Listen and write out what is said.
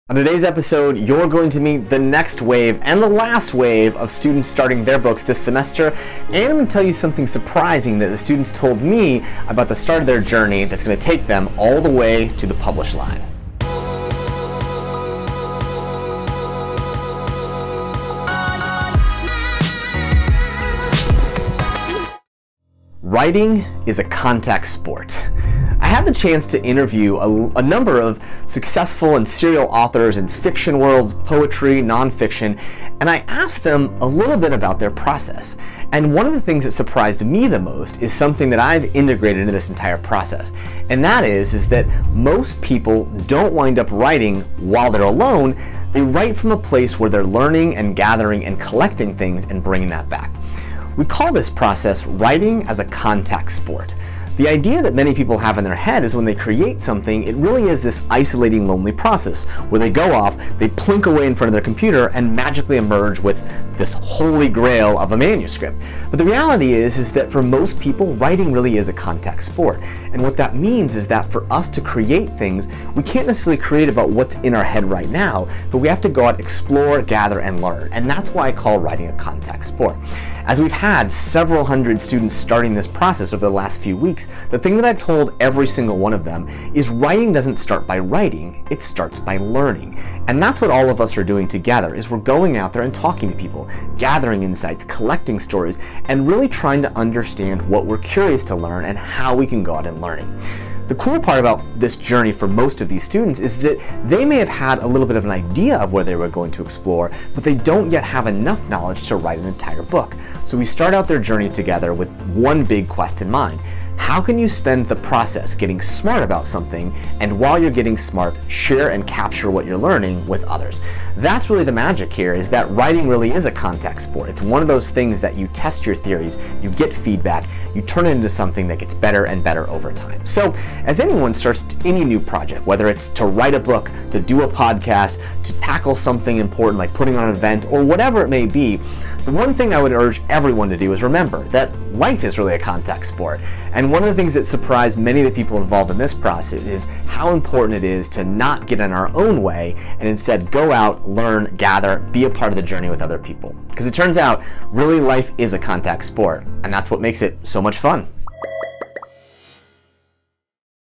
On today's episode, you're going to meet the next wave and the last wave of students starting their books this semester, and I'm going to tell you something surprising that the students told me about the start of their journey that's going to take them all the way to the publish line. Writing is a contact sport. I had the chance to interview a number of successful and serial authors in fiction worlds, poetry, nonfiction, and I asked them a little bit about their process. And one of the things that surprised me the most is something that I've integrated into this entire process. And that is that most people don't wind up writing while they're alone. They write from a place where they're learning and gathering and collecting things and bringing that back. We call this process writing as a contact sport. The idea that many people have in their head is when they create something, it really is this isolating, lonely process where they go off, they plink away in front of their computer and magically emerge with this holy grail of a manuscript. But the reality is that for most people, writing really is a contact sport. And what that means is that for us to create things, we can't necessarily create about what's in our head right now, but we have to go out, explore, gather, and learn. And that's why I call writing a contact sport. As we've had several hundred students starting this process over the last few weeks, the thing that I've told every single one of them is writing doesn't start by writing, it starts by learning. And that's what all of us are doing together, is we're going out there and talking to people, gathering insights, collecting stories, and really trying to understand what we're curious to learn and how we can go out and learn it. The cool part about this journey for most of these students is that they may have had a little bit of an idea of where they were going to explore, but they don't yet have enough knowledge to write an entire book. So we start out their journey together with one big quest in mind. How can you spend the process getting smart about something, and while you're getting smart, share and capture what you're learning with others? That's really the magic here, is that writing really is a contact sport. It's one of those things that you test your theories, you get feedback, you turn it into something that gets better and better over time. So as anyone starts any new project, whether it's to write a book, to do a podcast, to tackle something important like putting on an event, or whatever it may be, the one thing I would urge everyone to do is remember that life is really a contact sport. And one of the things that surprised many of the people involved in this process is how important it is to not get in our own way and instead go out, learn, gather, be a part of the journey with other people. Because it turns out, really life is a contact sport, and that's what makes it so much fun.